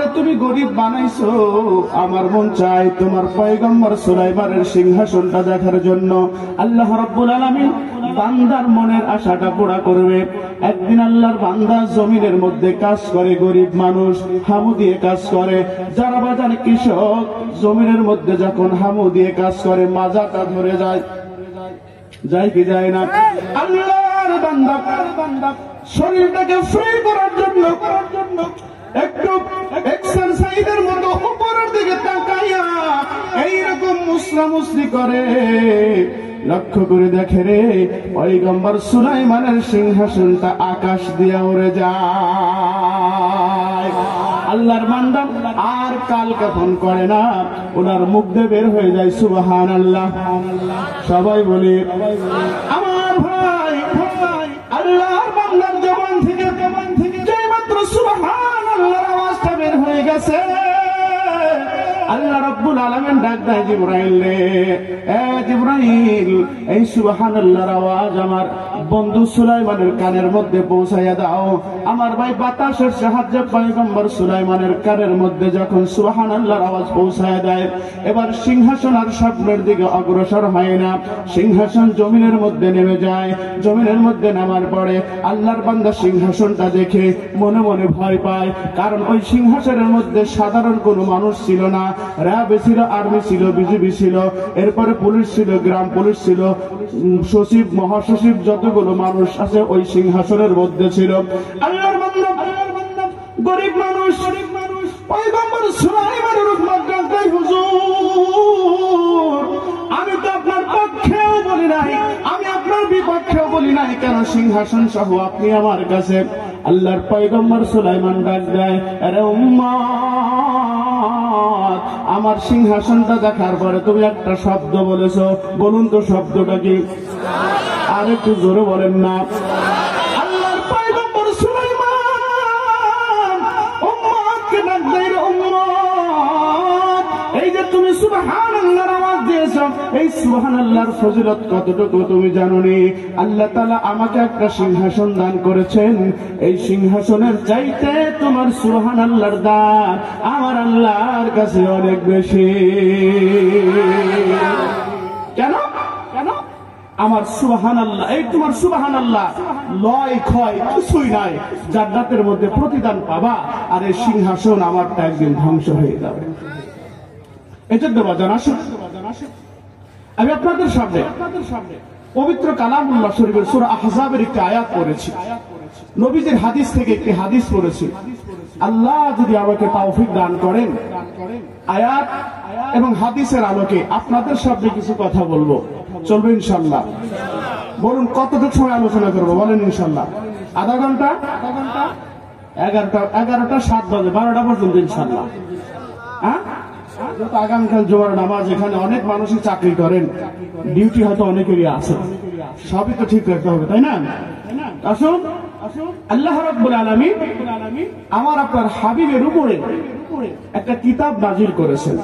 আমারে তুমি গরিব বানাইছো, আমার মন চাই তোমার পয়গম্বর সুলাইমানের সিংহাসনটা দেখার জন্য। আল্লাহ রাব্বুল আলামিন বান্দার মনের আশাটা পুরা করবে। একদিন আল্লাহর বান্দা জমিনের মধ্যে কাজ করে, গরিব মানুষ হামু দিয়ে কাজ করে। যারা বাজার কৃষক জমিনের মধ্যে যখন হামু দিয়ে কাজ করে মাজাটা ধরে যায়, যায় কি যায় না? আল্লাহর বান্দা শরীরটাকে ফ্রি করার জন্য একটু এক্সারসাইজের মতো উপরের দিকে তাকাইয়া এইরকম মুসরামুসরি করে, লক্ষ্য করে দেখে রে পয়গম্বর সুলাইমানের সিংহাসনটা আকাশ দিয়ে উড়ে যায়। আল্লাহর বান্দা আর কাল কাফন করে না, ওনার মুখ দিয়ে বের হয়ে যায় সুবহানাল্লাহ। সবাই বলি আমার ভাই, আল্লাহর বান্দার জবান থেকে যেই মাত্র সুবহানাল্লাহর আওয়াজটা বের হয়ে গেছে, আল্লাহ রাব্বুল আলামিন ডাক দেয় জিবরাইল রে, এ জিবরাইল এই সুবহানাল্লাহর আওয়াজ আমার বন্ধু সুলাইমানের কানের মধ্যে পৌঁছাইয়া দাও। আমার ভাই বাতাসের সাহায্যে পয়গম্বর সুলাইমানের কানের মধ্যে যখন সুবহানাল্লাহর আওয়াজ পৌঁছাইয়া দেয়, এবার সিংহাসন আর সামনের দিকে অগ্রসর হয় না, সিংহাসন জমিনের মধ্যে নেমে যায়। জমিনের মধ্যে নামার পরে আল্লাহর বান্দা সিংহাসনটা দেখে মনে মনে ভয় পায়, কারণ ওই সিংহাসনের মধ্যে সাধারণ কোনো মানুষ ছিল না। র্যাব ছিল, আর্মি ছিল, বিজিবি ছিল, এরপরে পুলিশ ছিল, গ্রাম পুলিশ ছিল, সচিব, মহাসচিব, যতগুলো মানুষ আছে ওই সিংহাসনের মধ্যে ছিল। আল্লাহর বান্দা গরিব মানুষ পয়গম্বর সুলাইমানের উম্মত ডাকতেই, হুজুর আমি তো আপনার পক্ষেও বলি নাই, আমি আপনার বিপক্ষেও বলি নাই, কেন সিংহাসন সহ আপনি আমার কাছে। আল্লাহর পয়গম্বর সুলাইমান ডাক দেয়, আরে উম্মত আমার সিংহাসনটা দেখার পরে তুমি একটা শব্দ বলেছো, বলুন তো শব্দটা কি? আর একটু জোরে বলেন না। আল্লাহর পয়গম্বর সুলাইমান উম্মতকে ডাক দেয়, উম্মত এই যে তুমি সুবহানাল্লাহর আওয়াজ দিয়েছো, এই সুবহানাল্লাহর ফজিলত কতটুকু তুমি জানোনি? আল্লাহ তাআলা আমাকে একটা সিংহাসন দান করেছেন, এই সিংহাসনের চাইতে তোমার সুবহানাল্লাহর দান আমার আল্লাহর কাছে অনেক বেশি। কেন? আমার সুবহানাল্লাহ, এই তোমার সুবহানাল্লাহ লয় ক্ষয় কিছুই নাই, জান্নাতের মধ্যে প্রতিদান পাবা, আর এই সিংহাসন আমারটা একদিন ধ্বংস হয়ে যাবে। এজন্য বাজান আসুন, আমি আপনাদের সামনে পবিত্র কালামুল্লাহ শরীফের সূরা আহজাবের একটি আয়াত পড়েছি, নবীজির হাদিস থেকে একটি হাদিস পড়েছি। আল্লাহ যদি আমাকে তৌফিক দান করেন, আয়াত এবং হাদিসের আলোকে আপনাদের সামনে কিছু কথা বলবো, চলবে ইনশাআল্লাহ? বলুন কতটুকু সময় আলোচনা করবো, বলেন ইনশাআল্লাহ? আধা ঘন্টা? 11টা 7 বাজে, 12টা পর্যন্ত ইনশাআল্লাহ। হ্যাঁ, আগামীকাল জুমার নামাজ, এখানে অনেক মানুষই চাকরি করেন, ডিউটি হয়তো অনেকেরই আছে, সবই তো ঠিক রাখতে হবে, তাই না? আসুন, আল্লাহ রাব্বুল আলামিন আমার আপনার হাবিবের উপরে একটা কিতাব নাজিল করেছেন।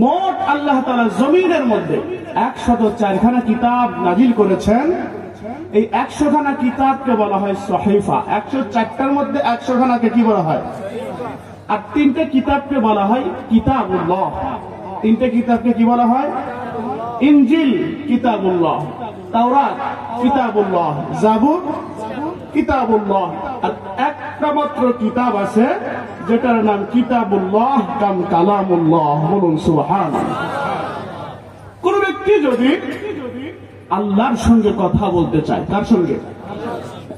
মোট আল্লাহ তাআলা জমিনের মধ্যে 104খানা কিতাব নাজিল করেছেন। এই 100খানা কিতাবকে বলা হয় সহিফা। 104টার মধ্যে 100খানাকে কি বলা হয়? আর 3টে কিতাবকে বলা হয় কিতাবুল্লাহ। 3টে কিতাবকে কি বলা হয়? ইনজিল কিতাবুল্লাহ, তাওরাত কিতাবুল্লাহ, জাবুর কিতাবুল্লাহ। আর একটা মাত্র কিতাব আছে যেটার নাম কিতাবুল্লাহ কাম কালামুল্লাহ। বলুন সুবহানাল্লাহ। কোন ব্যক্তি যদি আল্লাহর সঙ্গে কথা বলতে চায়, তার সঙ্গে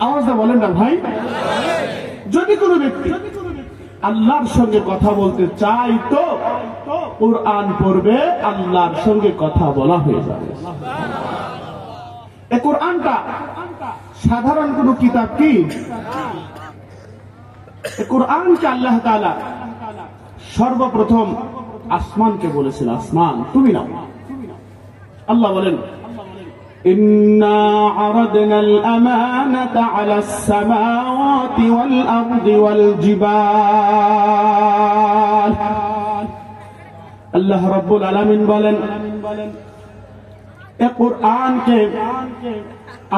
আওয়াজটা বলেন না ভাই, যদি কোনো ব্যক্তি আল্লাহর সঙ্গে কথা বলতে চাই তো কুরআন পড়বে, আল্লাহর সঙ্গে কথা বলা হয়ে যাবে। এই কুরআনটা সাধারণ কোন কিতাব কি? এই কুরআনকে আল্লাহ তাআলা সর্বপ্রথম আসমানকে বলেছিল, আসমান তুমি নাও। আল্লাহ বলেন, إنا عرضنا الأمانة على السماوات والأرض والجبال। আল্লাহ রাব্বুল আলামিন বলেন, এই কুরআনকে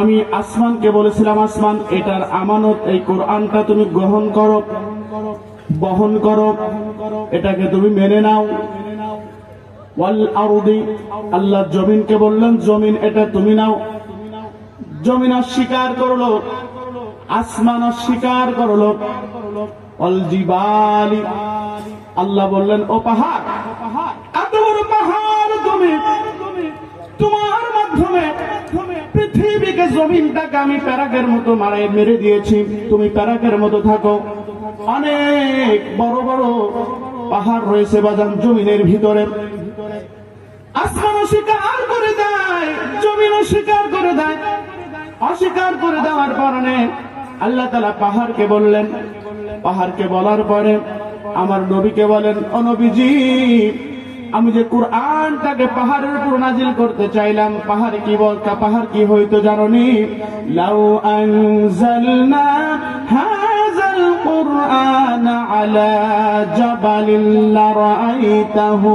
আমি আসমানকে বলেছিলাম, আসমান এটার আমানত, এই কুরআনটা তুমি গ্রহণ করো। বহন করো, এটাকে তুমি মেনে নাও। ওয়াল আরদি, আল্লাহ জমিনকে বললেন জমিন এটা তুমি নাও। জমিন অস্বীকার করলো, আসমান অস্বীকার করলো। ওয়াল জিবালি, আল্লাহ বললেন ও পাহাড়, এত বড় পাহাড় তুমি, তোমার মাধ্যমে পৃথিবীকে জমিনটাকে আমি প্যারাকের মতো মেরে দিয়েছি, তুমি প্যারাকের মতো থাকো। অনেক বড় বড় পাহাড় রয়েছে বাজান জমিনের ভিতরে। আসমান অস্বীকার করে দেয়, জমিন অস্বীকার করে দেয়। অস্বীকার করে দেওয়ার কারণে আল্লাহ তাআলা পাহাড়কে বললেন, পাহাড়কে বলার পরে আমার নবীকে বলেন, ও নবীজি, আমি যে কুরআনটাকে পাহাড়ের উপর নাজিল করতে চাইলাম, পাহাড় কি হইতো জানোনি? লাউ আনজালনা হাযাল কুরআন আলা জাবালিন লারাআইতাহু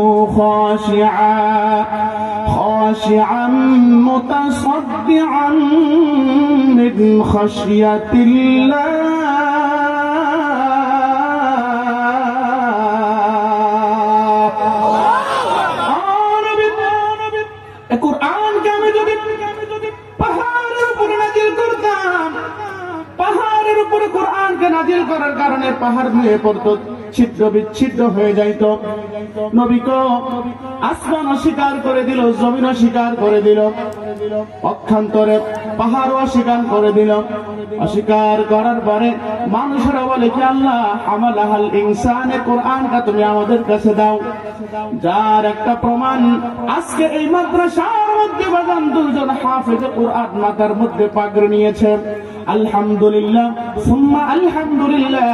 খাশিআন মুতাসাদ্দিআন মিন খাশিয়াতিল্লাহ। কুরআনকে আমি যদি পাহাড়ের উপরে নাজিল করতাম, পাহাড়ের উপরে কোরআনকে নাজিল করার কারণে পাহাড় ভেঙে পড়তো, ছিদ্র বিচ্ছিন্ন হয়ে যাইত। নবীকে আসমান অস্বীকার করে দিল, জমিন অস্বীকার করে দিল, পক্ষান্তরে পাহাড়ও অস্বীকার করে দিল। অস্বীকার করার পরে মানুষেরা বলে কি আল্লাহ হামালাহাল ইনসানে, কোরআনটা তুমি আমাদের কাছে দাও। যার একটা প্রমাণ আজকে এই মাদ্রাসার মধ্যে বাজান দুজন হাফেজে কোরআন মাথার মধ্যে পাগড়ি নিয়েছে। আলহামদুলিল্লাহ সুম্মা আলহামদুলিল্লাহ,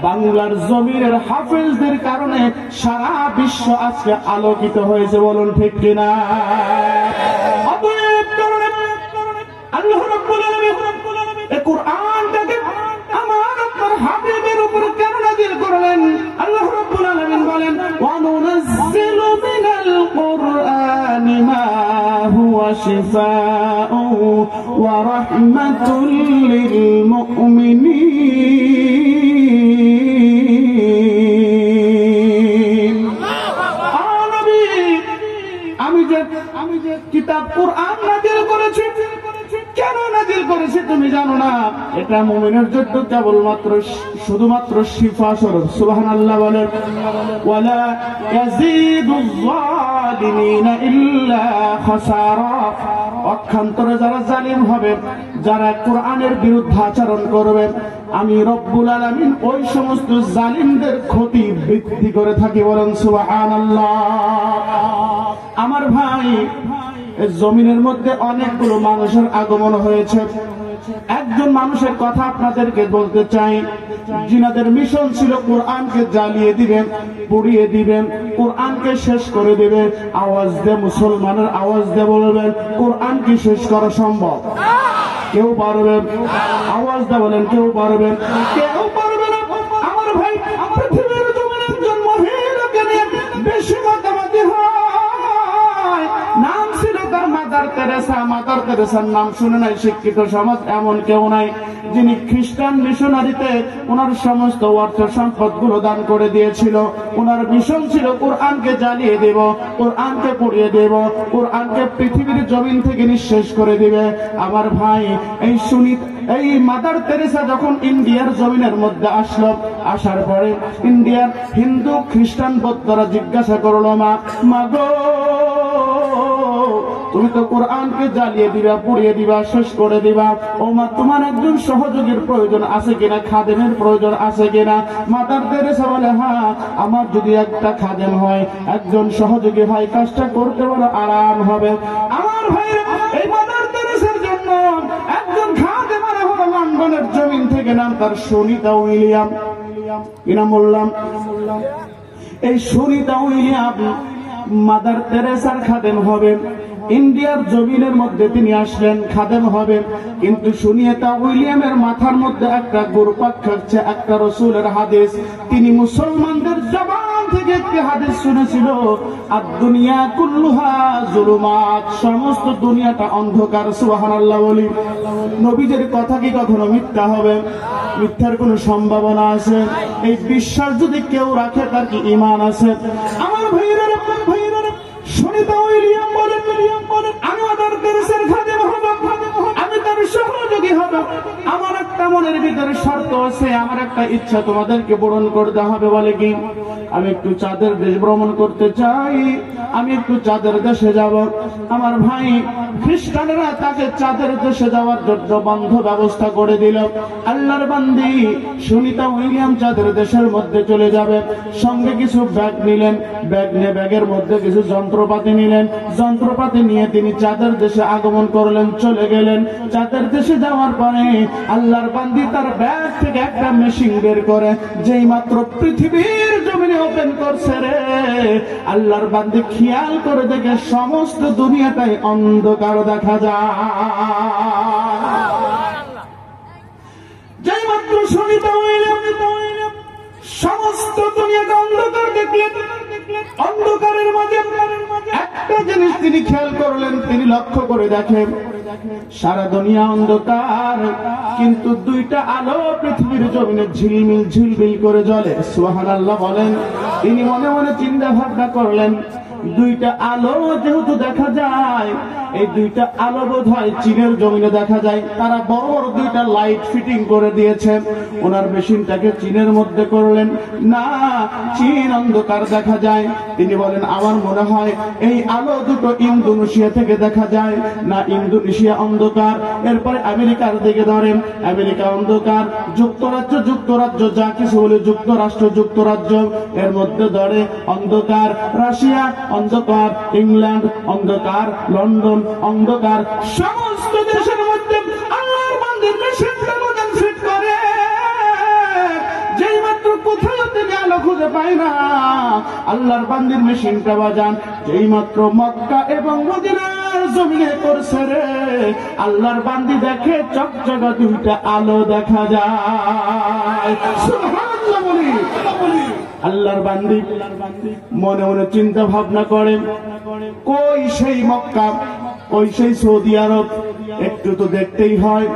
বাংলার জমিনের হাফেজদের কারণে সারা বিশ্ব আজকে আলোকিত হয়েছে, বলুন ঠিক কিনা? অতএব কারণে আল্লাহ রাব্বুল আলামিন এই কোরআনটাকে আমার আপনার হাবিবের উপর কেন নাযিল করলেন? আল্লাহ রাব্বুল আলামিন বলেন, ওয়া নুনাজ্জিলু মিনাল কুরআনি মা হুয়া শিফাa'u ওয়া রাহমাতুল লিল মুমিনিন। আমি যে কিতাব কোরআন নাযিল করেছি, কেন নাযিল করেছি তুমি জানো না? এটা মুমিনের জন্য কেবলমাত্র শুধুমাত্র শিফা স্বরূপ। সুবহানাল্লাহ বলেন। ওয়ালা ইয়াজিদুয যালিমিনা ইল্লা খাসারা, পক্ষান্তরে যারা জালিম হবে, যারা কোরআনের বিরুদ্ধে আচরণ করবে, আমি রব্বুল আলামিন ওই সমস্ত জালিমদের ক্ষতি বৃদ্ধি করে থাকি, বলেন সুবহানাল্লাহ। আমার ভাই, জমিনের মধ্যে অনেকগুলো মানুষের আগমন হয়েছে। একজন মানুষের কথা আপনাদেরকে বলতে চাই, যিনাদের মিশন ছিল কোরআনকে জ্বালিয়ে দিবেন, পুড়িয়ে দিবেন, কোরআনকে শেষ করে দিবে। আওয়াজ দিয়ে, মুসলমানের আওয়াজ দিয়ে বলবেন কোরআন কি শেষ করা সম্ভব? কেউ পারবেন? আওয়াজ দিয়ে বলেন কেউ পারবেন? কেউ পারবে না। আমার ভাই, পৃথিবীর জমিনে একজন মহিলাকে নিয়ে বেশি মাতামাতি হয়। নাম ছিল তার মাদার তেরেসা। মাদার তেরেসার নাম শুনে নাই শিক্ষিত সমাজ এমন কেউ নাই যিনি খ্রিস্টান মিশনারিতে ওনার সমস্ত অর্থ সম্পদ গুলো দান করে দিয়েছিল। ওনার মিশন ছিল কোরআনকে জ্বালিয়ে দেব, কোরআনকে পুড়িয়ে দেব, কোরআনকে পৃথিবীর জমিন থেকে নিঃশেষ করে দিবে। আমার ভাই, এই মাদার তেরেসা যখন ইন্ডিয়ার জমিনের মধ্যে আসলো, আসার পরে ইন্ডিয়ার হিন্দু খ্রিস্টান বৌদ্ধরা জিজ্ঞাসা করলো, মা গো, তুমি তো কোরআনকে জ্বালিয়ে দিবা, পুড়িয়ে দিবা, শেষ করে দিবা। ও মা, তোমার একজন সহযোগীর প্রয়োজন আছে কিনা, খাদেমের প্রয়োজন আছে কিনা? মাদার তেরেসা বলে, হ্যাঁ, আমার যদি একটা খাদেম হয়, একজন সহযোগী হয়, কাজটা করতে বড় আরাম হবে। আমার ভাই, এই মাদার তেরেসার জন্য একজন খাদেম আনা হলো লন্ডনের জমিন থেকে, নাম তার সুনিতা উইলিয়াম। কি নাম বললাম? এই সুনিতা উইলিয়াম মাদার তেরেসার খাদেম হবে। ইন্ডিয়ার জমিনের মধ্যে তিনি আসলেন, খাদেম হবেন। কিন্তু সুনিতা উইলিয়ামের মাথার মধ্যে একটা ঘুরপাক খাচ্ছে একটা রাসূলের হাদিস। তিনি মুসলমানদের জবান থেকে একটি হাদিস শুনেছিল, আর দুনিয়া কুল্লুহা জুলুমাত, সমস্ত দুনিয়াটা অন্ধকার। সুবহানাল্লাহ বলি। নবীদের কথা কি কখনো মিথ্যা হবে? মিথ্যার কোনো সম্ভাবনা আছে? এই বিশ্বাস যদি কেউ রাখে তার কি ঈমান আছে? আমার ভাইয়েরা, সুনিতা উইলিয়াম বলেন, আমি মাদার তেরেসার খাদেম হব, আমি তার সহযোগী হব। আমার একটা মনের ভিতরে শর্ত আছে, আমার একটা ইচ্ছা তোমাদেরকে পূরণ করতে হবে। বলে কি? আমি একটু চাঁদের দেশ ভ্রমণ করতে চাই, আমি একটু চাঁদের দেশে যাব। আমার ভাই খ্রিস্টানেরা তাকে চাঁদের দেশে যাওয়ার জন্য বন্ধ ব্যবস্থা করে দিল। আল্লাহর বান্দি সুনিতা উইলিয়াম চাঁদের দেশের মধ্যে চলে যাবে। সঙ্গে কিছু ব্যাগ নিলেন, ব্যাগ নিয়ে ব্যাগের মধ্যে কিছু যন্ত্রপাতি নিলেন। যন্ত্রপাতি নিয়ে তিনি চাঁদের দেশে আগমন করলেন, চলে গেলেন। চাঁদের দেশে যাওয়ার পরে আল্লাহর বান্দি তার ব্যাগ থেকে একটা মেশিন বের করে, যেই মাত্র পৃথিবীর জমিনে ওপেন করছে রে, আল্লাহর বান্দি খেয়াল করে দেখে সমস্ত দুনিয়াটাই অন্ধকার দেখা যায়। যেই মাত্র সুনিতা উইলিয়াম সমস্ত দুনিয়াটা অন্ধকার দেখলেন, অন্ধকারের মাঝে একটা জিনিস তিনি খেয়াল করলেন, তিনি লক্ষ্য করে দেখেন সারা দুনিয়া অন্ধকার, কিন্তু দুইটা আলো পৃথিবীর জমিনে ঝিলমিল ঝিলমিল করে জ্বলে। সুবহানাল্লাহ বলেন। তিনি মনে মনে চিন্তা ভাবনা করলেন, দুইটা আলো যেহেতু দেখা যায়, এই দুইটা আলো বোধ হয় চীনের জমিনে দেখা যায়। তারা বড় বড় দুইটা লাইট ফিটিং করে দিয়েছে। ওনার মেশিনটাকে চীনের মধ্যে করলেন, না চীন অন্ধকার দেখা যায়। তিনি বলেন, আমার মনে হয় এই আলো দুটো ইন্দোনেশিয়া থেকে দেখা যায়, না ইন্দোনেশিয়া অন্ধকার। এরপরে আমেরিকার দিকে ধরেন, আমেরিকা অন্ধকার। যুক্তরাজ্য যা কিছু বলে যুক্তরাজ্য, এর মধ্যে ধরে অন্ধকার। রাশিয়া অন্ধকার, ইংল্যান্ড অন্ধকার, লন্ডন অন্ধকার। সমস্ত দেশের মধ্যে আল্লাহর বান্দির মেশিনটা বাজান ফিট করে, যেই মাত্র কোথাও তিনি আলো খুঁজে পায় না, আল্লাহর বান্দির মেশিনটা বাজান যেই মাত্র মক্কা এবং মদিনার জমিনে করছে রে, আল্লাহর বান্দি দেখে চকচকা দুইটা আলো দেখা যায়। সুবহানাল্লাহ বলি। আল্লাহর বান্দি মনে মনে চিন্তা ভাবনা করে, কই সেই মক্কা, কই সেই সৌদি আরব, একটু তো দেখতেই হয়।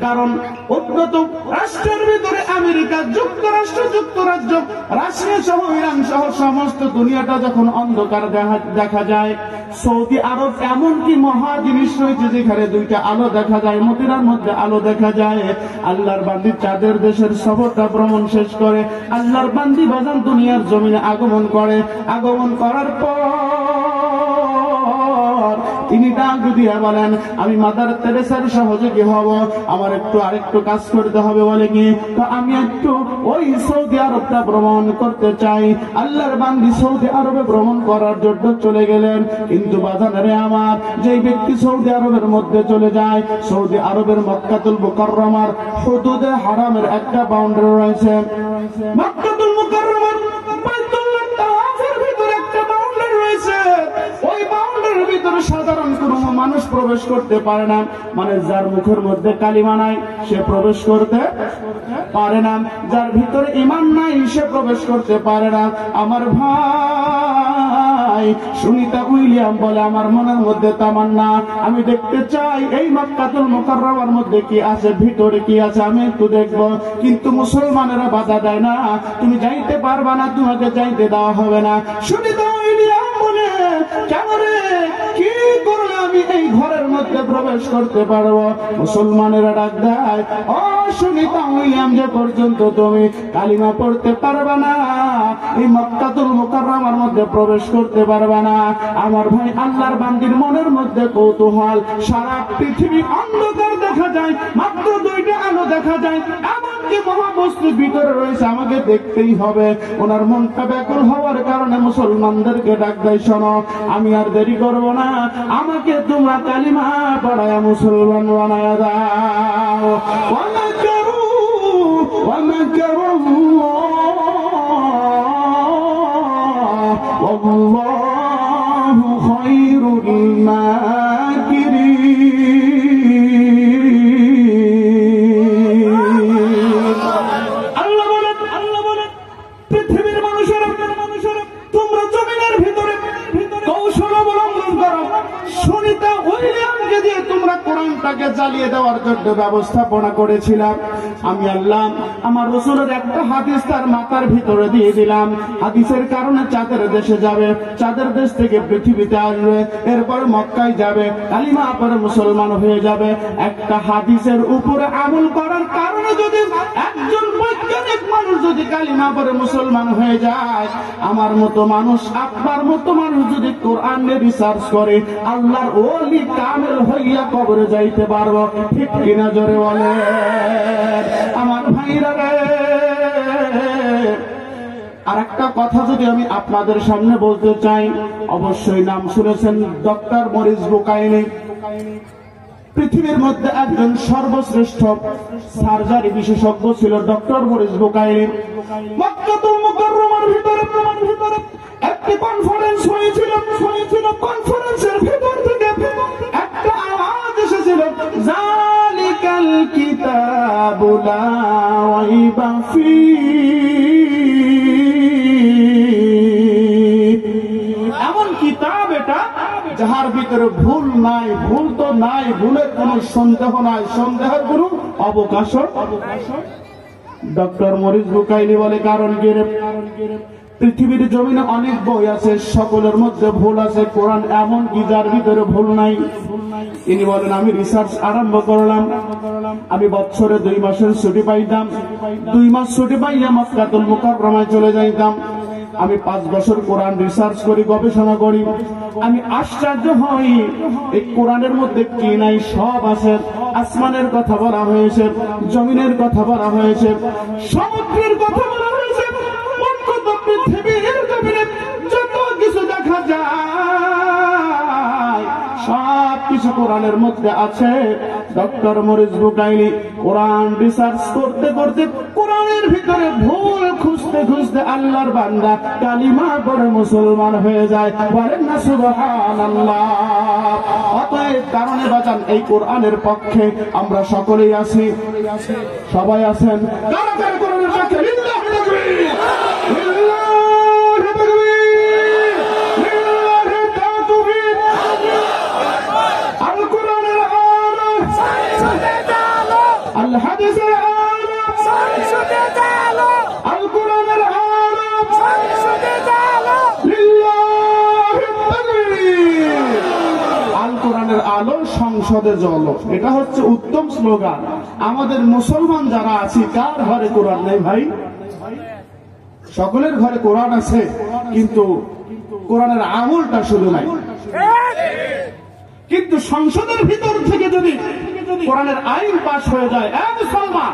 কারণ উন্নত রাষ্ট্রের ভিতরে আমেরিকা, যুক্তরাজ্য, রাশিয়া সহ ইরান সহ সমস্ত দুনিয়াটা যখন অন্ধকার দেখা যায়, সৌদি আরব এমন কি মহা জিনিস রয়েছে যেখানে দুইটা আলো দেখা যায়, মদিনার মধ্যে আলো দেখা যায়। আল্লাহর বান্দি চাঁদের দেশের সফরটা ভ্রমণ শেষ করে আল্লাহর বান্দি বাজান দুনিয়ার জমিনে আগমন করে। আগমন করার পর তিনি ডাক দিয়ে বলেন, আমি মাদার তেরেসার সহযোগী হব, আমার আরেকটু কাজ করতে হবে। বলে কি? তো আমি একটু ওই সৌদি আরবটা ভ্রমণ করতে চাই। আল্লাহর বান্দি সৌদি আরবে ভ্রমণ করার জন্য চলে গেলেন। কিন্তু বাজারে আমার যেই ব্যক্তি সৌদি আরবের মধ্যে চলে যায়, সৌদি আরবের মক্কাতুল মুকাররমার হুদুদে হারামের একটা বাউন্ডারি রয়েছে। মক্কাতুল মুকাররমার বাইতুল্লাহ তাওয়াফের ভিতরে একটা বাউন্ডারি রয়েছে। ওই বাউন্ডারির ভিতরে সাধারণ কোন মানুষ প্রবেশ করতে পারে না। মানে যার মুখের মধ্যে কালিমা নাই সে প্রবেশ করতে পারে না, যার ভিতরে ঈমান নাই সে প্রবেশ করতে পারে না। আমার ভাই সুনিতা উইলিয়াম বলে, আমার মনের মধ্যে তামান্না, আমি দেখতে চাই এই মক্কাতুল মুকাররমার মধ্যে কি আছে, ভিতরে কি আছে, আমি একটু দেখব। কিন্তু মুসলমানেরা বাধা দেয় না, তুমি যাইতে পারবা না, তোমাকে যাইতে দেওয়া হবে না। সুনিতা উইলিয়াম বলে, কেন রে, কি করলে আমি এই ঘরের মধ্যে প্রবেশ করতে পারবো? মুসলমানেরা ডাক দেয়, ও সুনিতা উইলিয়াম, যে পর্যন্ত তুমি কালিমা পড়তে পারবা না, এই মক্কাতুল মুকাররমার মধ্যে প্রবেশ করতে পারবা না। আমার ভাই আল্লাহর বান্দির মনের মধ্যে কৌতূহল, সারা পৃথিবী অন্ধকার দেখা যায়, মাত্র দুইটা আলো দেখা যায়, এমনকি মহাবস্তু ভিতরে রয়েছে, আমাকে দেখতেই হবে। ওনার মনটা ব্যাকুল হওয়ার কারণে মুসলমানদেরকে ডাক দেয়, শোনো, আমি আর দেরি করব না, আমাকে তোমরা কালিমা পড়ায়া মুসলমান বানায়া দাও। والله خير الماكرين। আল্লাহ বলেন, পৃথিবীর মানুষেরা তাকে জ্বালিয়ে দেওয়ার জন্য ব্যবস্থাপনা করেছিলাম। আমি আল্লাহ আমার রাসূলের একটা হাদিস তার মাথার ভিতরে দিয়ে দিলাম। হাদিসের কারণে চাঁদের দেশে যাবে, চাঁদের দেশ থেকে পৃথিবীতে আসবে, এরপর মক্কায় যাবে, কালিমা পড়ে মুসলমান হয়ে যাবে। একটা হাদিসের উপরে আমল করার কারণে যদি একজন বৈজ্ঞানিক মানুষ যদি কালিমা পড়ে মুসলমান হয়ে যায়, আমার মতো মানুষ, আপনার মতো মানুষ যদি কোরআন নিয়ে রিসার্চ করে, আল্লাহর ওলি কামেল হইয়া কবরে যাইতে পারবো। ঠিক কিনা জোরে বলে আমার ভাইরা রে। আর একটা কথা যদি আমি আপনাদের সামনে বলতে চাই, অবশ্যই নাম শুনেছেন ডক্টর মরিস বুকাইলি। পৃথিবীর মধ্যে একজন সর্বশ্রেষ্ঠ সার্জারি বিশেষজ্ঞ ছিল ডক্টর মরিস বুকাইলি। মক্কাতুল মুকাররমার ভিতরে একটি কনফারেন্স হয়েছিল। কনফারেন্সের ভিতর থেকে একটা আওয়াজ এসেছিল, যালিকাল কিতাবু লা রাইবা এমন কিতাব এটা যাহার ভিতরে ভুল নাই, ভুল তো নাই, ভুলের কোন সন্দেহ নাই, সন্দেহের কোন অবকাশ। ডক্টর মরিস বুকাইলি বলে কারণ কি রে, পৃথিবীর জমিনে অনেক বই আছে, সকলের মধ্যে ভুল আছে, কোরআন এমন কি যার ভিতরে ভুল নাই। তিনি বলেন আমি রিসার্চ আরম্ভ করলাম। আমি বছরে 2 মাসের ছুটি পাইতাম, 2 মাস ছুটি পাইয়া মক্কাতুল মুকাররমায় চলে যাইতাম। আমি 5 বছর কোরআন রিসার্চ করি, গবেষণা করি। আমি আশ্চর্য হই এই কোরআনের মধ্যে কি নাই সব আছে। আসমানের কথা বলা হয়েছে, জমিনের কথা বলা হয়েছে, সমুদ্রের কথা বলা হয়েছে, পৃথিবীর জমিনে যত কিছু দেখা যায় সব কিছু কোরআনের মধ্যে আছে। ডক্টর মরিস বুকাইলি কোরআন রিসার্চ করতে করতে কোরআনের ভিতরে ভুল খুঁজতে খুঁজতে আল্লাহর বান্দা কালিমা পড়ে মুসলমান হয়ে যায়। বলেন না সুবহানাল্লাহ। অতএব কারণে বাজান এই কোরআনের পক্ষে আমরা সকলেই আছি, সবাই আছেন। কারা কারা কোরআনের পক্ষে? লিল্লাহি তাকবীর, লিল্লাহি তাকবীর, লিল্লাহি তাকবীর। আল কোরআনের আলো, আল হাদিসের আলো, আল কোরআনের আলো, লিল্লাহি তাকবীর। আল কোরআনের আলো সংসদে জ্বলো, এটা হচ্ছে উত্তম স্লোগান। আমাদের মুসলমান যারা আছি কার ঘরে কোরআন নেই ভাই? সকলের ঘরে কোরআন আছে, কিন্তু কোরআনের আমলটা শুধু নাই। কিন্তু সংসদের ভিতর থেকে যদি কোরআনের আইন পাশ হয়ে যায়, মুসলমান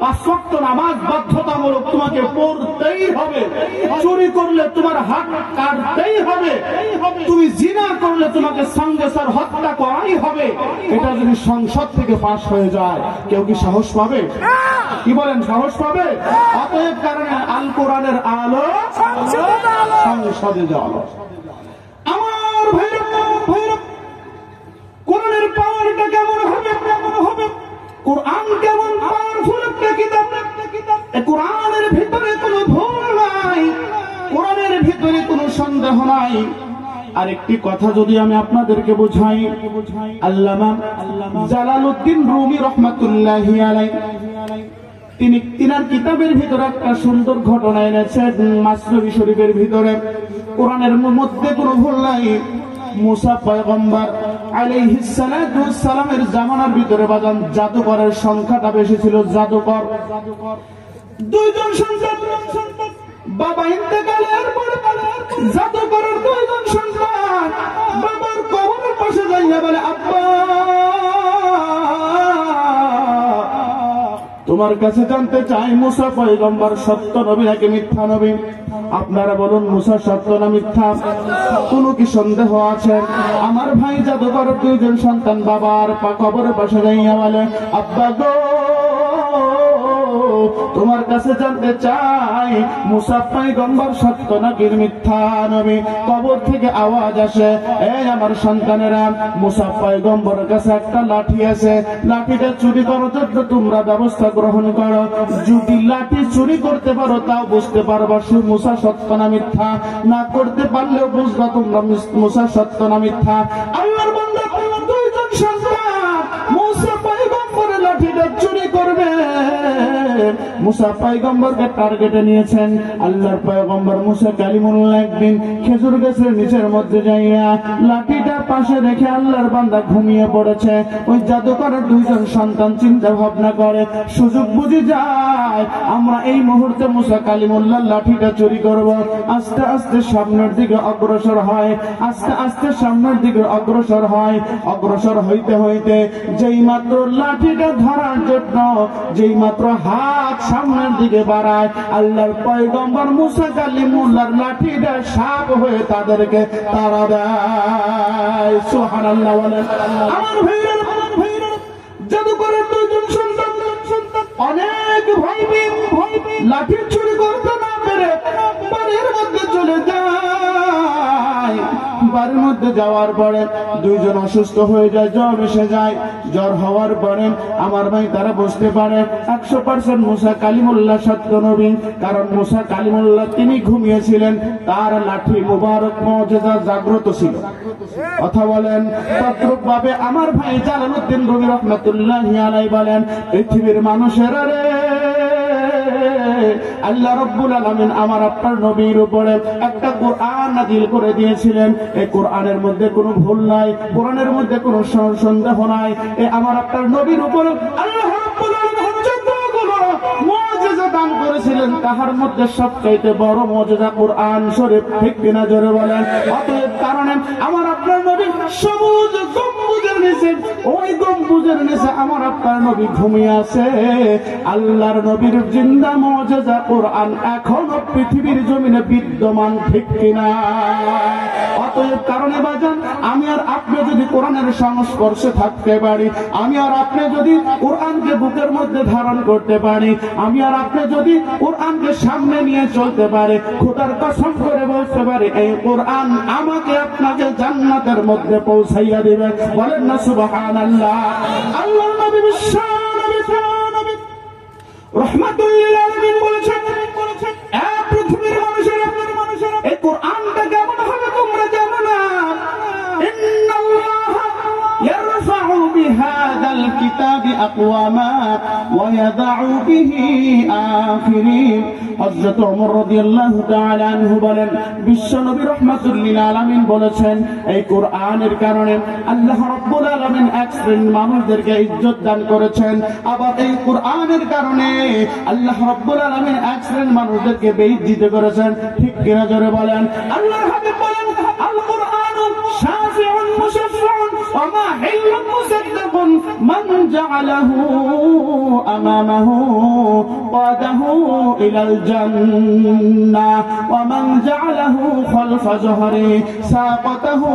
5 ওয়াক্ত নামাজ বাধ্যতামূলক তোমাকে পড়তেই হবে, চুরি করলে তোমার হাত কাটতেই হবে, তুমি জিনা করলে তোমাকে সঙ্গে সার হত্যা করাই হবে, এটা যদি সংসদ থেকে পাশ হয়ে যায় কেউ কি সাহস পাবে? কি বলেন, সাহস পাবে? অতএব কারণে আল কোরআনের আলো সংসদে জ্বলো। আমার ভাইরা, কোরআনের পাওয়ারটা কেমন হবে? কোরআন কেমন পাওয়ারফুল একটা কিতাব। কোরআনের ভিতরে কোনো ভুল নাই, কোরআনের ভিতরে কোনো সন্দেহ নাই। আরেকটি কথা যদি আমি আপনাদেরকে বুঝাই, আল্লামা জালালউদ্দিন রুমি রাহমাতুল্লাহি আলাইহি তিনি তিনার কিতাবের ভিতরে একটা সুন্দর ঘটনা এনেছেন। মাসনবী শরীফের ভিতরে কোরআনের মধ্যে কোনো ভুল নাই। মুসা পয়গম্বর আলাইহিস সালাতু ওয়াস সালামের জামানার ভিতরে বাজান জাদুকরের সংখ্যাটা বেশি ছিল। জাদুকর 2 জন সন্তান, বাবা ইন্তেকালের পরে জাদুকরের 2 জন সন্তান বাবার কবরের পাশে যাইয়া বলে, আব্বা তোমার কাছে জানতে চাই মুসা পয়গম্বর সত্য নবী নাকি মিথ্যা নবী? আপনারা বলুন মুসা সত্য না মিথ্যা? কোনো কি সন্দেহ আছে? আমার ভাই জাদুকর 2 জন সন্তান বাবার কবরের পাশে যাইয়া বলে, আব্বা গো তোমার কাছে জানতে চাই মুসা পয়গম্বর সত্য নাকি মিথ্যা নবী? কবর থেকে আওয়াজ আসে, এই আমার সন্তানেরা, মুসা পয়গম্বরের কাছে একটা লাঠি আছে, লাঠিটা চুরি করার জন্য তোমরা ব্যবস্থা গ্রহণ করো। যদি লাঠি চুরি করতে পারো তাও বুঝতে পারবা মুসা সত্য না মিথ্যা, না করতে পারলেও বুঝবা তোমরা মুসা সত্য না মিথ্যা। আল্লাহর বান্দা 2 জন সন্তান মুসা মুসা পয়গম্বরকে টার্গেটে নিয়েছেন। আল্লাহর পয়গম্বর মুসা কালিমুল্লাহ একদিন খেজুর গাছের নিচের মধ্যে যাইয়া লাঠিটা পাশে রেখে আল্লাহর বান্দা ঘুমিয়ে পড়েছে। ওই জাদুকরের দুইজন সন্তান চিন্তা ভাবনা করে, সুযোগ বুঝে যায় আমরা এই মুহূর্তে মুসা কালিমুল্লাহ লাঠিটা চুরি করব। আস্তে আস্তে সামনের দিকে অগ্রসর হয়, আস্তে আস্তে সামনের দিকে অগ্রসর হয়। অগ্রসর হইতে হইতে যেই মাত্র লাঠিটা ধরার জন্য যেই মাত্র হাত সামনের দিকে বাড়ায়, আল্লাহর পয়গম্বর মুসা কালিমুল্লাহর লাঠিটা সাপ হয়ে তাদেরকে তাড়া দেয়। সুবহানাল্লাহ বলেন। আমার ভাইরা জাদুকরের দুইজন সন্তান অনেক ভয় পেয়ে লাঠি চুরি করতে না পেরে বাড়ির মধ্যে চলে যায়। বাড়ির মধ্যে যাওয়ার পরে দুইজন অসুস্থ হয়ে যায়, জ্বর এসে যায়। জ্বর হওয়ার পরে আমার ভাই তারা বুঝতে পারে 100% মুসা কালিমুল্লাহ সত্য নবী। কারণ মুসা কালিমুল্লাহ তিনি ঘুমিয়েছিলেন, তার লাঠি মুবারক মুজিজা জাগ্রত ছিল। কথা বলেন। তদ্রূপ ভাবে আমার ভাই জালালউদ্দিন রুমি রহমাতুল্লাহি আলাইহি বলেন, পৃথিবীর মানুষেরা রে, আল্লাহ রাব্বুল আলামিন আমার আপনার নবীর উপরে একটা কোরআন নাযিল করে দিয়েছিলেন। এই কোরআনের মধ্যে কোনো ভুল নাই, কোরআনের মধ্যে কোনো সন্দেহ নাই। এই আমার আপনার নবীর উপরে আল্লাহ রাব্বুল আলামিন যতগুলো মুজিজা দান করেছিলেন, তাহার মধ্যে সবচেয়ে বড় মুজিজা কোরআন শরীফ। ঠিক কিনা জোরে বলেন। অতএব কারণে আমার আপনার নবী সবুজ গম্বুজের নিচে, ওই গম্বুজের নিচে আমার আপনার নবী ঘুমিয়ে আছে। আল্লাহর নবীর জিন্দা মুজিজা কোরআন এখনো পৃথিবীর জমিনে বিদ্যমান। ঠিক কিনা? অতএব কারণে বাজান, আমি আর আপনি যদি কোরআনের সংস্পর্শে থাকতে পারি, আমি আর আপনি যদি কোরআনকে বুকের মধ্যে ধারণ করতে পারি, আমি আর আপনি যদি কোরআনকে সামনে নিয়ে চলতে পারে, খোদার কসম করে বলতে পারে এই কোরআন আমাকে আপনাকে জান্নাতের মধ্যে পৌঁছাইয়া দিবে। বলেন না সুবহানাল্লাহ। আল্লাহর নবী বিশ্ব নবী রাহমাতুল লিল আলামিন বলেছেন, পৃথিবীর মানুষেরা এই কোরআনটা কেমন হবে তোমরা জানো না। ইন্নাল্লাহা ইয়ারফাউ বিহাদাল কিতাবি আকওয়ামা ওয়া ইয়াদউ বিহি আখিরিন। হযরত ওমর রাদিয়াল্লাহু তাআলা আনহু বলেন, বিশ্ব নবী রাহমাতুল লিল আলামিন বলেছেন, এই কোরআনের কারণে আল্লাহ রাব্বুল আলামিন এক শ্রেণীর মানুষদেরকে ইজ্জত দান করেছেন। আবার এই কোরআনের কারণে আল্লাহ রাব্বুল আলামিন এক শ্রেণীর মানুষদেরকে বেইজ্জত করেছেন। ঠিক কিনা জোরে বলেন। আল্লাহর হাবিব বলেন, আল কুরআনু শাফিউন মুশাফফাউন ওয়া মাহিল্লুন মুসাদ্দাকুন মান জাআলাহু আমামাহু ওয়াদাহু ইলাল জান্নাহ ওয়া মান জাআলাহু খালফা যহরি সাকাতাহু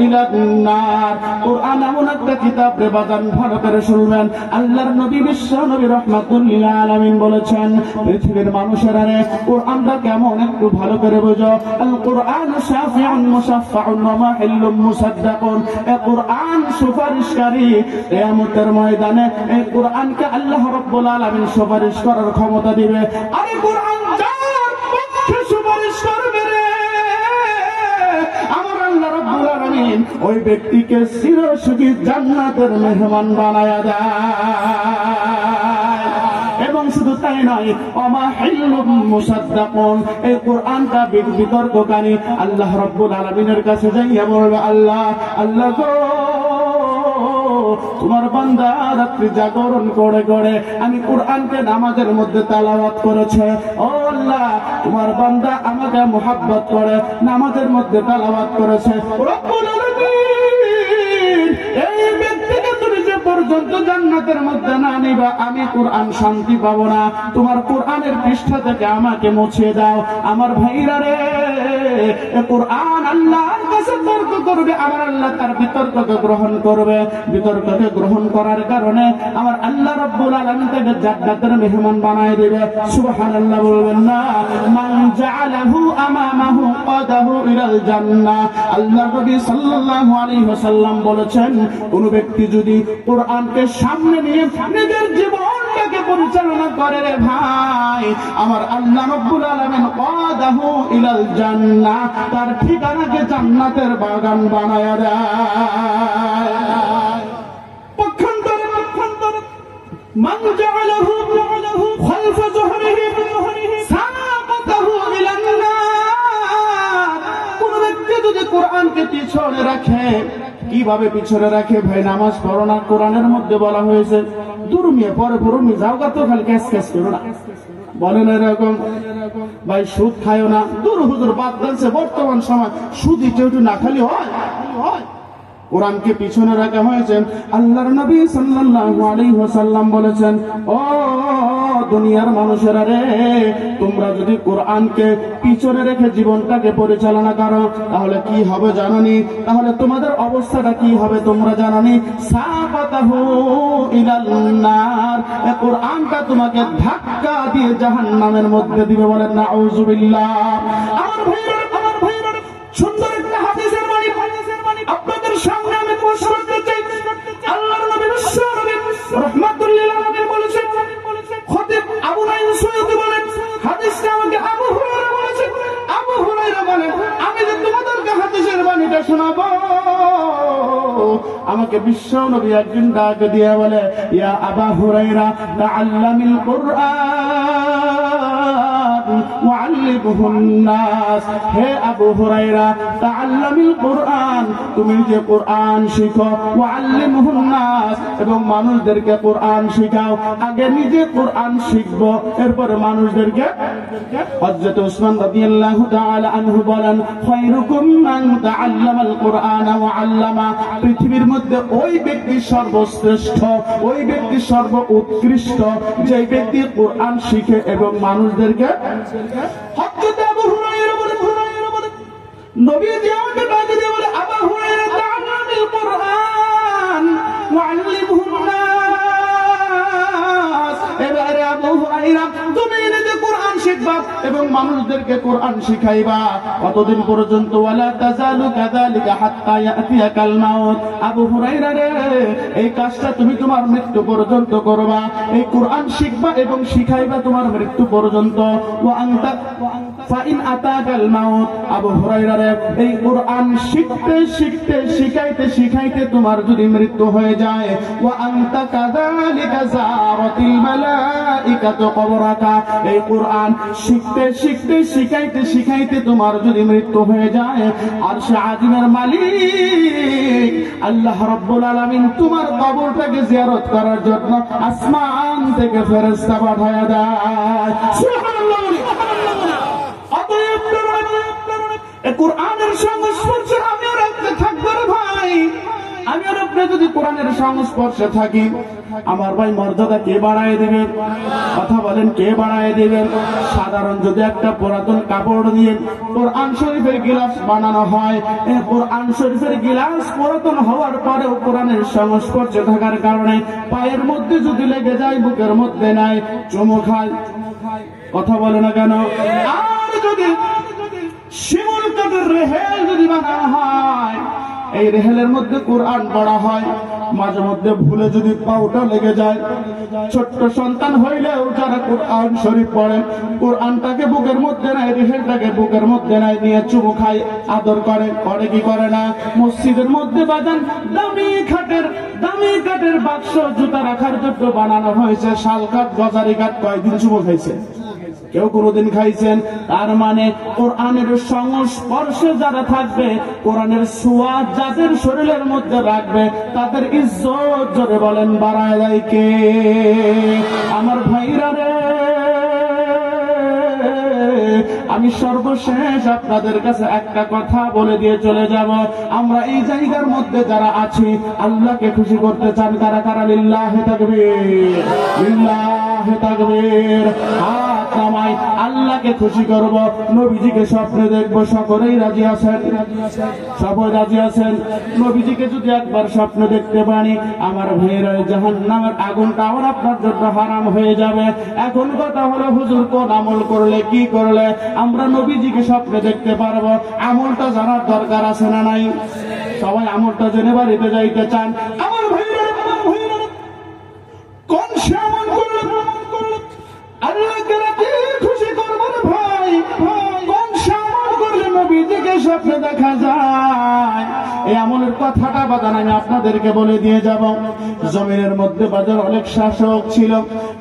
ইলান নার। কোরআন এমন একটা কিতাব রে বাজান, ভালো করে শুনবেন। আল্লাহর নবী বিশ্ব নবী রাহমাতুল লিল আলামিন বলেছেন, পৃথিবীর মানুষেরা রে, কোরআনটা কেমন একটু ভালো করে বুঝো। আল কুরআন শাফিউন মুশাফফাউন ওয়া মাহিল্লুন মুসাদ্দাকুন। এই কোরআন সুপারিশকারী। কিয়ামতের ময়দানে এই কোরআনকে আল্লাহ রাব্বুল আলামিন সুপারিশ করার ক্ষমতা দিবে। আরে কোরআন যার পক্ষে সুপারিশ করবে রে, আমার আল্লাহ রাব্বুল আলামিন ওই ব্যক্তিকে চিরসুখী জান্নাতের মেহমান বানায়া দেয়। এবং শুধু তাই নয়, অমাহিল্লুম মুসাদ্দাকুন, এই কোরআনটা বিতর্ককারী। আল্লাহ রাব্বুল আলামিনের কাছে যাইয়া বলবে, আল্লাহ আল্লাহ গো, তোমার বান্দা রাত্রি জাগরণ করে করে আমি কোরআনকে নামাজের মধ্যে তেলাওয়াত করেছে। ও আল্লাহ, তোমার বান্দা আমাকে মুহাব্বত করে নামাজের মধ্যে তেলাওয়াত করেছে। রব্বুল আলামিন, এই ব্যক্তিকে তুমি যে পর্যন্ত জান্নাতের মধ্যে না নিবা, আমি কোরআন শান্তি পাবো না। তোমার কোরআনের পৃষ্ঠা থেকে আমাকে মুছিয়ে দাও। আমার ভাইরা রে, কোরআন আল্লাহর কাছে তর্ক করবে, আমার আল্লাহ তার বিতর্ককে গ্রহণ করবে। বিতর্ককে গ্রহণ করার কারণে আমার আল্লাহ রাব্বুল আলামিন তাকে জান্নাতের মেহমান বানায় দিবে। সুবহানাল্লাহ বলবেন না। মান জাআলাহু আমামাহু কাদাহু ইলাল জান্নাহ। আল্লাহ নবী সাল্লাল্লাহু আলাইহি ওয়াসাল্লাম বলেছেন, কোন ব্যক্তি যদি কোরআনকে সামনে নিয়ে নিজের জীবনটাকে পরিচালনা করে রে ভাই, আমার আল্লাহ রাব্বুল আলামিন কাদাহু ইলাল জান্নাহ, তার ঠিকানাকে জান্নাতের বাগান বানায়া দেয়। পক্ষান্তরে মান জাআলাহু খালফা যুহরিহি সানাকাতাহু ইলান নার। কোন ব্যক্তি যদি কোরআনকে পিছনে রাখে, কিভাবে পিছনে রাখে ভাই? নামাজ পড়ো না, কোরআনের মধ্যে বলা হয়েছে দুর্মিয়ে পরে পড়মি যাও গা, তো খালি ক্যাশ ক্যাশ করো না, বলে না এরকম। ভাই সুদ খায়ও না, দূর হুজুর বাদ দিয়েছে। বর্তমান সময় সুদ একটু না খালি হয়। কোরআনকে পিছনে রাখা হয়েছে। আল্লাহর নবী সাল্লাল্লাহু আলাইহি ওয়াসাল্লাম বলেছেন, ও দুনিয়ার মানুষেরা রে, তোমরা যদি কোরআনকে পিছনে রেখে জীবনটাকে পরিচালনা করো তাহলে কি হবে জানোনি? তাহলে তোমাদের অবস্থাটা কি হবে তোমরা জানোনি? সাবাতাহু ইলাল নার, এই কোরআনটা তোমাকে ধাক্কা দিয়ে জাহান্নামের মধ্যে দিবে। বলেন নাউযুবিল্লাহ। আমার ভাইরা সুন্দর একটা হাদিসের বাণী আপনাদের সামনে আমি পেশ করতে চাই। আল্লাহর নবী বিশ্বনবী রাহমাতুল লিল আলামিন বলেছেন, খতিব আবু নাঈম সুয়ুতি বলেন, হাদিসটা আমাকে আবু হুরায়রা বলেছেন। আবু হুরায়রা বলেন, আমি যে তোমাদেরকে হাদিসের বাণীটা শোনাবো, আমাকে বিশ্বনবী একদিন ডাক দিয়ে বলে, ইয়া আবু হুরায়রা তাআল্লামিল কুরআন ওয়াল্লিমহুন নাস। হে আবু হুরায়রা, তাআল্লামিল কুরআন, তুমি যে কোরআন শিখো, ওয়াল্লিমহুন নাস, এবং মানুষদেরকে কোরআন শিখাও। আগে নিজে কোরআন শিখবো, এরপরে মানুষদেরকে। হযরত উসমান রাদিয়াল্লাহু তাআলা আনহু বলেন, খায়রুকুম মান তাআল্লামাল কুরআন ওয়া আল্লামা। পৃথিবীর মধ্যে ওই ব্যক্তি সর্বশ্রেষ্ঠ, ওই ব্যক্তি সর্ব উৎকৃষ্ট, যে ব্যক্তি কোরআন শিখে এবং মানুষদেরকে। হযরত আবু হুরায়রা বলেন, নবীজি আমাকে ডাক দিয়ে বলে, আবু হুরায়রা তাআল্লামিল কুরআন ওয়াল্লিমহুন নাস। এবারে আবু হুরায়রা, তুমি নিজে কোরআন শিখবা এবং মানুষদেরকে কোরআন শিখাইবা। কতদিন পর্যন্ত? ওয়ালা তাজালু কাযালিকা হাত্তা ইয়াতিয়াকাল মাউত। আবু হুরায়রা রে, এই কাজটা তুমি তোমার মৃত্যু পর্যন্ত করবা। এই কোরআন শিখবা এবং শিখাইবা তোমার মৃত্যু পর্যন্ত। ওয়া আনতা ফাইন আতাকাল মাউত। আবু হুরায়রা রে, এই কোরআন শিখতে শিখতে শিখাইতে শিখাইতে তোমার যদি মৃত্যু হয়ে যায়, ওয়া আনতা কাযালিকা যারাতিল মালাইকাতু কবরাকা। এই কোরআন শিখতে শিখতে শিখাইতে শিখাইতে তোমার যদি মৃত্যু হয়ে যায়, আরশে আজিমের মালিক আল্লাহ রাব্বুল আলামিন তোমার কবরটাকে জিয়ারত করার জন্য আসমান থেকে ফেরেশতা পাঠায় দেয়। সুবহানাল্লাহ। অতএব এই কোরআনের সংস্পর্শে আমিও রাখতে থাকবো রে ভাই। আমিও আপনি যদি কোরআনের সংস্পর্শে থাকি, আমার ভাই মর্যাদা কে বাড়ায় দিবেন? কথা বলেন, কে বাড়ায় দিবেন? সাধারণ যদি একটা পুরাতন কাপড় দিয়ে কোরআন শরীফের গিলাস বানানো হয়, এই কোরআন শরীফের গিলাস পুরাতন হওয়ার পরেও কোরআনের সংস্পর্শে থাকার কারণে পায়ের মধ্যে যদি লেগে যায়, বুকের মধ্যে নাই, চুমু খায়। কথা বলে না কেন? আর যদি শিমুল কাঠের রেহেল যদি বানানো হয়, এই রেহেলের মধ্যে কোরআন পড়া হয়, মাঝে মধ্যে ভুলে যদি পাউটা লেগে যায়, ছোট্ট সন্তান হইলেও যারা কোরআন শরীফ পড়ে, কোরআনটাকে বুকের মধ্যে নাই, রেহেলটাকে বুকের মধ্যে নাই, নিয়ে চুমু খায়, আদর করে। করে কি করে না? মসজিদের মধ্যে বাজান দামি কাঠের বাক্স জুতা রাখার জন্য বানানো হয়েছে, শাল কাঠ, গজারি কাঠ। কয়দিন চুমু খাইছে? কেউ কোনদিন খাইছেন? তার মানে কোরআনের সংস্পর্শে যারা থাকবে, কোরআনের ছোঁয়া যাদের শরীরের মধ্যে রাখবে, তাদের ইজ্জত জোরে বলেন বাড়ায় যায় কে? আমার ভাইরা রে, আমি সর্বশেষ আপনাদের কাছে একটা কথা বলে দিয়ে চলে যাব। আমরা এই জায়গার মধ্যে যারা আছি, আল্লাহকে খুশি করতে চান কারা কারা? লিল্লাহি তাকবীর, লিল্লাহি তাকবীর। হাত নামাই, আল্লাহকে খুশি করব, নবীজিকে স্বপ্নে দেখব। সকলেই রাজি আছেন? সবাই রাজি আছেন? নবীজিকে যদি একবার স্বপ্ন দেখতে পারি, আমার ভাইয়েরা, জাহান্নামের আগুনটা আমার আপনার জন্য হারাম হয়ে যাবে। এখন কথা হলো, হুজুর কোন আমল করলে, কি করলে আমরা নবীজিকে স্বপ্নে দেখতে পারবো? আমলটা জানার দরকার আছে না নাই? সবাই আমলটা জেনে বাড়িতে যাইতে চান। আমার ভাইয়েরা, কোন সে আমল করলে আল্লাহকে রাজি খুশি করবো রে ভাই? কোন সে আমল করলে নবীজিকে স্বপ্নে দেখা যায়? এই আমলের কথাটা বাজান আমি আপনাদেরকে বলে দিয়ে যাব। জমিনের মধ্যে বাজার অনেক শাসক ছিল।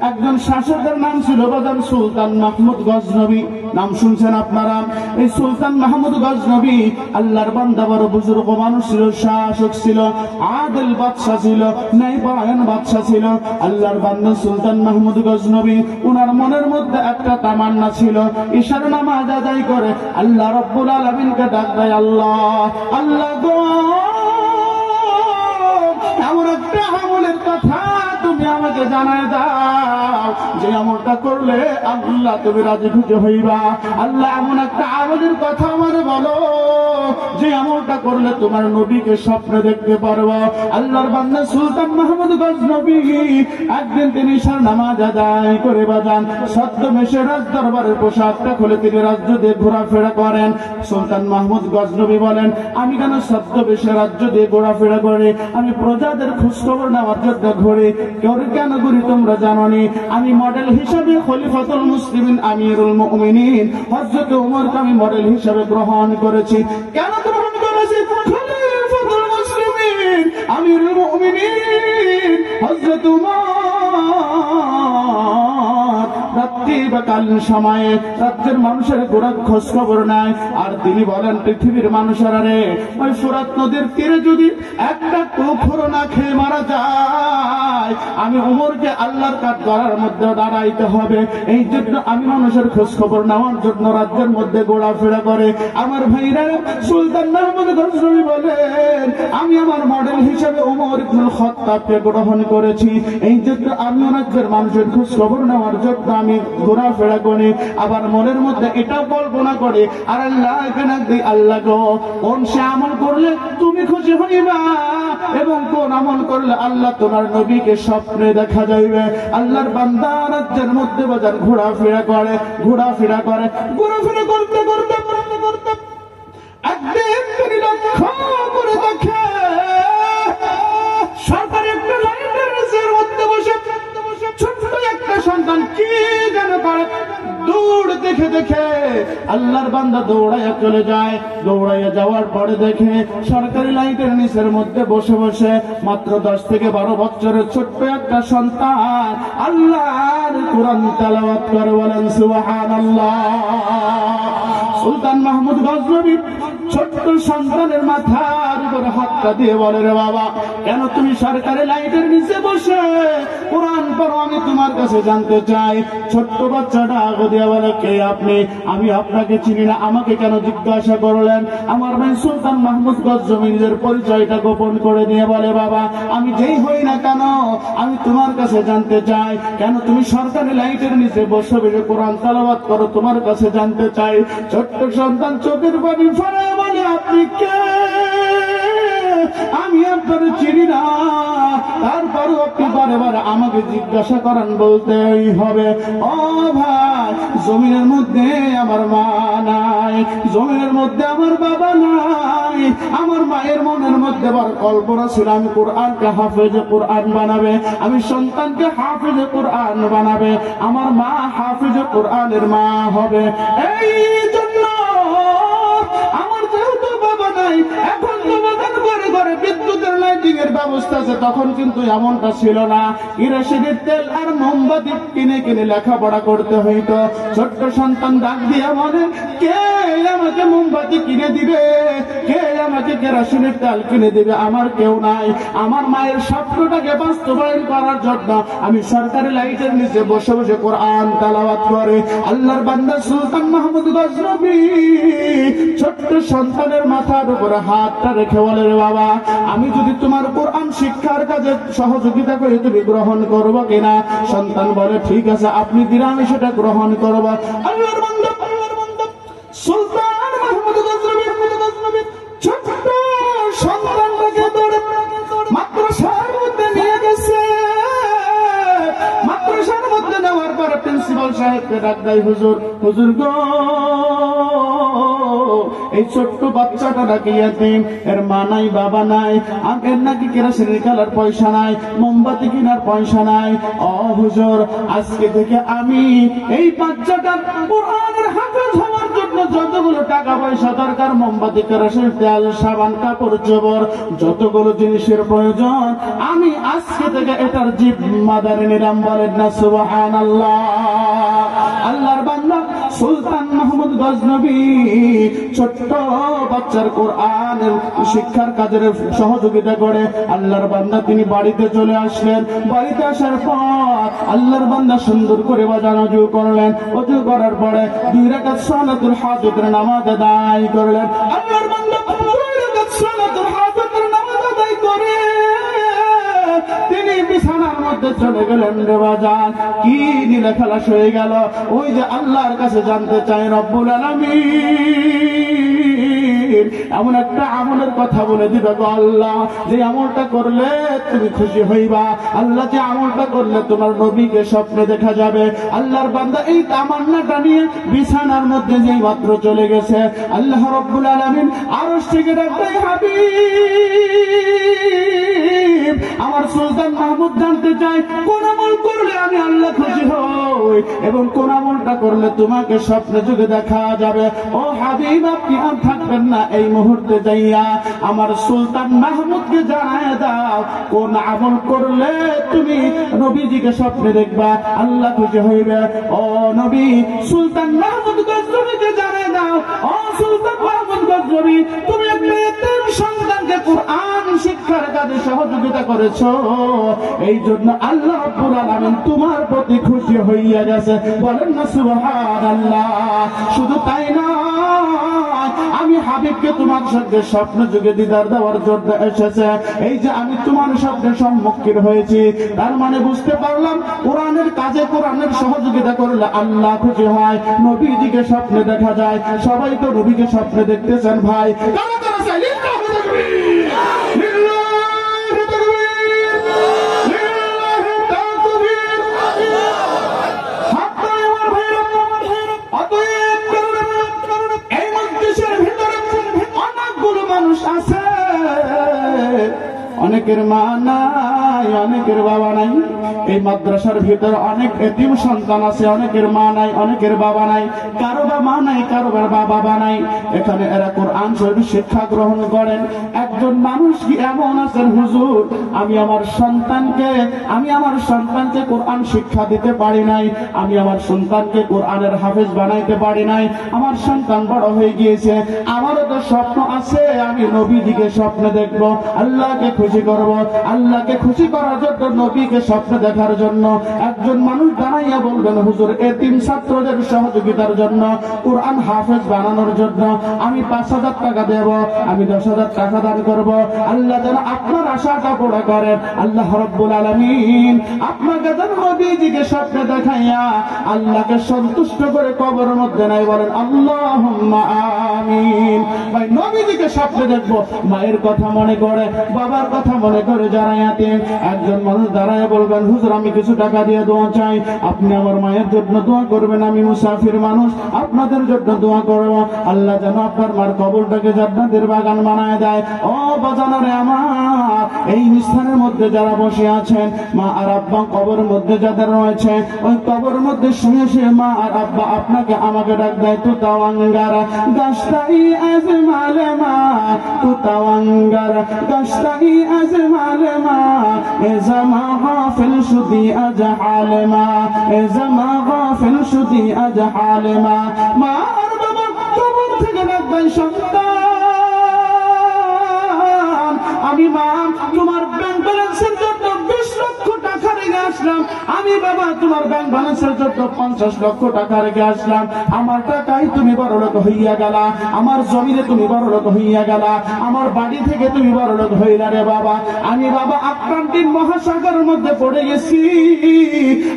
একজন শাসকের নাম ছিল বাজান সুলতান মাহমুদ গজনবী। নাম শুনছেন আপনারা? এই সুলতান মাহমুদ গজনবী আল্লাহর বান্দা, বড় বুজুর্গ মানুষ ছিল, শাসক ছিল, আদিল বাদশা ছিল, ন্যায়পরায়ণ বাদশা ছিল। আল্লাহর বান্দা সুলতান মাহমুদ গজনবী, উনার মনের মধ্যে একটা তামান্না ছিল, ঈশার নামাজ আদায় করে আল্লাহ রাব্বুল আলামিনকে ডাক দেয়, আল্লাহ আল্লাহ গো, এমন একটা আমলের কথা তুমি আমাকে জানায় দাও যে আমলটা করলে আল্লাহ তুমি রাজি খুশি হইবা। আল্লাহ এমন একটা আমলের কথা আমারে বলো যে আমলটা করলে তোমার নবীকে স্বপ্নে দেখতে পারবো। আল্লাহর বান্দা সুলতান মাহমুদ গজনবী একদিন তিনি ঈশার নামাজ আদায় করে বাজান ছদ্মবেশে রাজ দরবারের পোশাকটা খুলে তিনি রাজ্য দিয়ে ঘোরাফেরা করেন। সুলতান মাহমুদ গজনবী বলেন, আমি কেন ছদ্মবেশে রাজ্য দিয়ে ঘোরাফেরা করি? আমি প্রজাদের খোঁজখবর নেওয়ার জন্য ঘুরি। কেন ঘুরি তোমরা জানোনি? আমি মডেল হিসাবে খলিফাতুল মুসলিমিন আমিরুল মুমিনিন হযরত ওমরকে আমি মডেল হিসাবে গ্রহণ করেছি। কেন গ্রহণ করেছি? খলিফাতুল মুসলিমিন আমিরুল মুমিনিন হযরত ওমর রাত্রি বা কালীন সময়ে রাজ্যের মানুষের গোড়া খোঁজ খবর নেয়। আর তিনি বলেন, পৃথিবীর মানুষেরা রে, ওই ফোরাত নদীর তীরে যদি একটা কুকুর না খেয়ে মারা যায়, আমি ওমরকে আল্লাহর কাঠগড়ার মধ্যে দাঁড়াইতে হবে। এই জন্য আমি মানুষের খোঁজ খবর নেওয়ার জন্য রাজ্যের মধ্যে ঘোরাফেরা করে। আমার ভাইরা, সুলতান মাহমুদ গজনবী বলেন, আমি আমার মডেল হিসেবে ওমর ইবনুল খাত্তাবকে গ্রহণ করেছি। এই জন্য আমি রাজ্যের মানুষের খোঁজ খবর নেওয়ার জন্য আমি ঘোরাফেরা করি। আবার মনের মধ্যে এটাও কল্পনা করে, আর আল্লাহ আল্লাহ গো, কোন সে আমল করলে তুমি খুশি হইবা এবং কোন আমল করলে আল্লাহ তোমার নবীকে স্বপ্নে দেখা যাইবে। আল্লাহর বান্দা রাজ্যের মধ্যে বাজার ঘোরাফেরা করে ঘোরাফেরা করতে করতে একদিন তিনি লক্ষ্য করে দেখে সরকারি একটা লাইনের নিচের মধ্যে বসে ছোট্ট একটা সন্তান কি যেন করে। দৌড় দেখে দেখে আল্লাহর বান্দা দৌড়াইয়া চলে যায়। দৌড়াইয়া যাওয়ার পরে দেখে সরকারি লাইটের নিচের মধ্যে বসে বসে মাত্র 10 থেকে 12 বছরের ছোট্ট একটা সন্তান আল্লাহর কোরআন তেলাওয়াত করে। বলেন সুবহানাল্লাহ। সুলতান মাহমুদ গজনবী ছোট্ট সন্তানের মাথার উপর হাতটা দিয়ে বলে, রে বাবা, কেন তুমি সরকারি লাইটের নিচে বসে কোরআন পড়ো? আমি তোমার কাছে জানতে চাই। ছোট্ট বাচ্চাটা আগে দিয়ে বলে, কে আপনি? আমি আপনাকে চিনি না, আমাকে কেন জিজ্ঞাসা করলেন? আমার ভাই সুলতান মাহমুদ গজনবী নিজের পরিচয়টা গোপন করে দিয়ে বলে, বাবা, আমি যেই হই না কেন আমি তোমার কাছে জানতে চাই, কেন তুমি সরকারি লাইটের নিচে বসে বসে কোরআন তেলাওয়াত করো? তোমার কাছে জানতে চাই। ছোট্ট সন্তান চোখের পানি ফেলে বলে, আপনি কে? আমি আপনার চিনি না, তারপরও আপনি বারে বারে আমাকে জিজ্ঞাসা করেন, বলতেই হবে। ও ভাই, জমিনের মধ্যে আমার মা নাই, জমিনের মধ্যে আমার বাবা নাই। আমার মায়ের মনের মধ্যে বড় কল্পনা ছিল আমি কোরআনকে হাফেজে কোরআন বানাবে, আমি সন্তানকে হাফেজে কোরআন বানাবে, আমার মা হাফেজে কোরআনের মা হবে। এই জন্য আমার যেহেতু বাবা নাই, এখন তো বাগান ঘরে ঘরে বিদ্যুতের লাইটিং এর ব্যবস্থা আছে, তখন কিন্তু এমনটা ছিল না। কেরোসিনের তেল আর মোমবাতি কিনে কিনে লেখাপড়া করতে হইতো। ছোট্ট সন্তান ডাক দিয়া বলে, কে আমাকে মোমবাতি কিনে দিবে? কে আমাকে কেরোসিনের তেল কিনে দিবে? আমার কেউ নাই। আমার মায়ের স্বপ্নটাকে বাস্তবায়ন করার জন্য আমি সরকারি লাইটের নিচে বসে বসে কোরআন তেলাওয়াত করে। আল্লাহর বান্দা সুলতান মাহমুদ গজনবী ছোট্ট সন্তানের মাথার উপরে হাতটা রেখে বলে, রে বাবা, আমি যদি তোমার কোরআন শিক্ষার কাজে সহযোগিতা করি তুমি গ্রহণ করবো কিনা? সন্তান বলে, ঠিক আছে, আপনি দিলে আমি সেটা গ্রহণ করবো। আল্লাহর বান্দা সুলতান মাহমুদ গজনবী ছোট্ট সন্তানটাকে ধরে মাদ্রাসার মধ্যে নিয়ে গেছে। মাদ্রাসার মধ্যে নেওয়ার পরে প্রিন্সিপাল সাহেবকে ডাক দেয়, হুজুর, হুজুর গো, এই ছোট্ট বাচ্চাটা নাকি ইয়াতীম, এর মা নাই, বাবা নাই, এর নাকি কেরোসিনের কালার পয়সা নাই, মোমবাতি কেনার পয়সা নাই। ও হুজুর, আজকে থেকে আমি এই বাচ্চাটার কোরআনের হাফেজ হওয়ার জন্য যতগুলো টাকা পয়সা দরকার, মোমবাতি, কেরোসিন তেল, সাবান, কাপড় চোপড়, যতগুলো জিনিসের প্রয়োজন, আমি আজকে থেকে এটার জিম্মাদারি নিলাম। বলেন না সুবহানাল্লাহ। আল্লাহর বান্দা সুলতান মাহমুদ গজনবী ছোট্ট বাচ্চার কোরআনের শিক্ষার কাজের সহযোগিতা করে আল্লাহর বান্দা তিনি বাড়িতে চলে আসলেন। বাড়িতে আসার পর আল্লাহর বান্দা সুন্দর করে বাজান ওযু করলেন। ওযু করার পরে 2 রাকাত সালাতুল হাজতের নামাজ আদায় করলেন। আল্লাহর বান্দা 2 রাকাত সালাতুল হাজতের নামাজ আদায় করে তিনি বিছানার মধ্যে চলে গেলেন। রে বাজান, কি নীলা খালাস হয়ে গেল? ওই যে আল্লাহর কাছে জানতে চাই রব্বুল আলামিন এমন একটা আমলের কথা বলে দিবে গো আল্লাহ, যে আমলটা করলে তুমি খুশি হইবা, আল্লাহ যে আমলটা করলে তোমার নবীকে স্বপ্নে দেখা যাবে। আল্লাহর বান্দা এই তামান্নাটা নিয়ে বিছানার মধ্যে যেই মাত্র চলে গেছে, আল্লাহ রব্বুল আলামিন আরশ থেকে ডাকতে, হাবিব আমার সুলতান মাহমুদ জানতে চাই কোন আমল করলে আমি আল্লাহ খুশি হই এবং কোন আমলটা করলে তোমাকে স্বপ্নে যুগে দেখা যাবে। ও হাবিব, আপনি আর থাকবেন না, এই মুহূর্তে যাইয়া আমার সুলতান মাহমুদকে জানায় দাও কোন আমল করলে তুমি নবীজিকে স্বপ্নে দেখবা, আল্লাহ খুশি হইবে। ও নবী, সুলতান মাহমুদ গজনবীকে জানায় দাও, ও সুলতান মাহমুদ গজনবী, তুমি একটা এতিম সন্তানকে কোরআন শিক্ষার কাজে সহযোগিতা করেছো, এই জন্য আল্লাহ রাব্বুল আলামিন তোমার প্রতি খুশি হইয়া গেছে। বলেন না সুবহানাল্লাহ। শুধু তাই না, আমি হাবিবকে তোমার সঙ্গে স্বপ্ন যুগে দিদার দেওয়ার জন্য এসেছে। এই যে আমি তোমার স্বপ্নের সম্মুখীন হয়েছি, তার মানে বুঝতে পারলাম কোরআনের কাজে কোরআনের সহযোগিতা করলে আল্লাহ খুশি হয়, নবীজিকে স্বপ্নে দেখা যায়। সবাই তো নবীকে স্বপ্নে দেখতেছেন ভাই। কারা কারা চাই? লিল্লাহি তাকবীর, লিল্লাহি তাকবীর, লিল্লাহি তাকবীর। হাততালি আমার ভাইরা, অতএব এই মজলিসের ভিতরে অনেকগুলো মানুষ আছে, অনেকের মা নাই, অনেকের বাবা নাই। এই মাদ্রাসার ভিতরে অনেক এতিম সন্তান আছে, অনেকের মা নাই, অনেকের বাবা নাই, কারো বা মা নাই, কারো বাবা নাই। এখানে এরা কোরআন শরীফ শিক্ষা গ্রহণ করেন। একজন মানুষ কি এমন আছেন, হুজুর আমি আমার সন্তানকে কোরআন শিক্ষা দিতে পারি নাই, আমি আমার সন্তানকে কোরআনের হাফেজ বানাইতে পারি নাই, আমার সন্তান বড় হয়ে গিয়েছে, আমারও তো স্বপ্ন আছে, আমি নবীজিকে স্বপ্নে দেখব, আল্লাহকে খুশি করব। আল্লাহকে খুশি করার জন্য, নবীকে স্বপ্ন দেখার জন্য একজন মানুষ দাঁড়াইয়া বলবেন, হুজুর এতিম ছাত্রদের সহযোগিতার জন্য, কোরআন হাফেজ বানানোর জন্য আমি 5,000 টাকা দেব, আমি 10,000 টাকা দান করব। আল্লাহ যেন আপনার আশাটা পুরো করেন। আল্লাহ রাব্বুল আলামিন আপনাকে যেন নবীজিকে স্বপ্নে দেখাইয়া আল্লাহকে সন্তুষ্ট করে কবরের মধ্যে নাই। বলেন আল্লাহুম্মা আমিন। ভাই, নবীজিকে স্বপ্নে দেখব, মায়ের কথা মনে করে, বাবার কথা মনে করে যারা ইয়াতীম, একজন মানুষ দাঁড়ায় বলবেন, হুজুর আমি কিছু টাকা দিয়ে দোয়া চাই, আপনি আমার মায়ের জন্য দোয়া করবেন, আমি মুসাফির মানুষ, আপনাদের জন্য দোয়া করব, আল্লাহ যেন আপনার মার কবরটাকে জান্নাতের বাগান বানায় দেয়। ও বাজানারে আমার, এই স্থানের মধ্যে যারা বসে আছেন, মা আর আব্বা কবরের মধ্যে যাদের রয়েছে, ওই কবরের মধ্যে শুয়ে শুয়ে মা আর আব্বা আপনাকে আমাকে ডাক দেয়, তু তাওয়াঙ্গার গাছটাই আজমালে মা, তু তাওয়াঙ্গার গাছটাই আজমালে মা, এ জামা গাফিল শুদি আজহাল মা, এ জামা গাফিল শুদি আজহাল মা। মা আর বাবা কবর থেকে ডাক দেয়, সন্তান আমি মা তোমার ব্যাংক ব্যালেন্সের জন্য 20 লক্ষ টাকা রেখে আসলাম, আমি বাবা তোমার ব্যাংক ব্যালেন্সের জন্য 50 লক্ষ টাকা রেখে আসলাম, আমার টাকায় তুমি বড়লোক হইয়া গেলা, আমার জমিনে তুমি বড়লোক হইয়া গেলা, আমার বাড়ি থেকে তুমি বড়লোক হইলা রে বাবা, আমি বাবা আটলান্টিক মহাসাগরের মধ্যে পড়ে গেছি,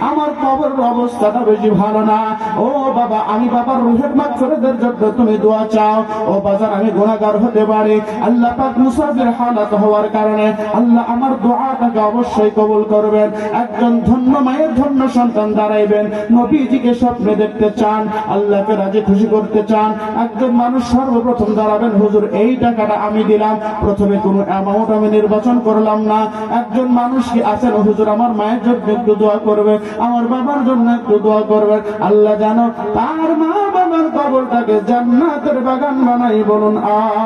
আমার কবরের অবস্থাটা বেশি ভালো না। ও বাবা, আমি বাবার রুহের মাগফিরাতের জন্য তুমি দোয়া চাও। ও বাজার, আমি গুনাহগার হতে পারি, আল্লাহ পাক মুসাফির হালাত হওয়ার কারণে আল্লাহ আমার দোয়াটাকে অবশ্যই কবুল করবেন। একজন ধন্য মায়ের ধন্য সন্তান দাঁড়াইবেন, নবীজিকে স্বপ্নে দেখতে চান, আল্লাহকে রাজি খুশি করতে চান, একজন মানুষ সর্বপ্রথম দাঁড়াবেন, হুজুর এই টাকাটা আমি দিলাম, প্রথমে কোনো অ্যামাউন্ট আমি নির্বাচন করলাম না। একজন মানুষ কি আছেন, হুজুর আমার মায়ের জন্য একটু দোয়া করবে, আমার বাবার জন্য একটু দোয়া করবে, আল্লাহ জানো তার মা বাবার কবর কবরটাকে জান্নাতের বাগান বানাই, বলুন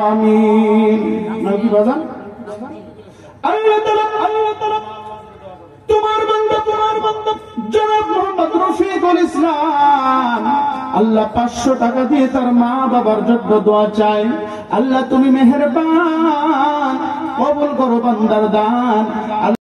আমিন। নাকি বাজান? আল্লাহ তাআলা তোমার বান্দা জনাব মোহাম্মদ রফিকুল ইসলাম আল্লাহ 500 টাকা দিয়ে তার মা বাবার জন্য দোয়া চাই। আল্লাহ তুমি মেহেরবান, কবুল করো বান্দার দান।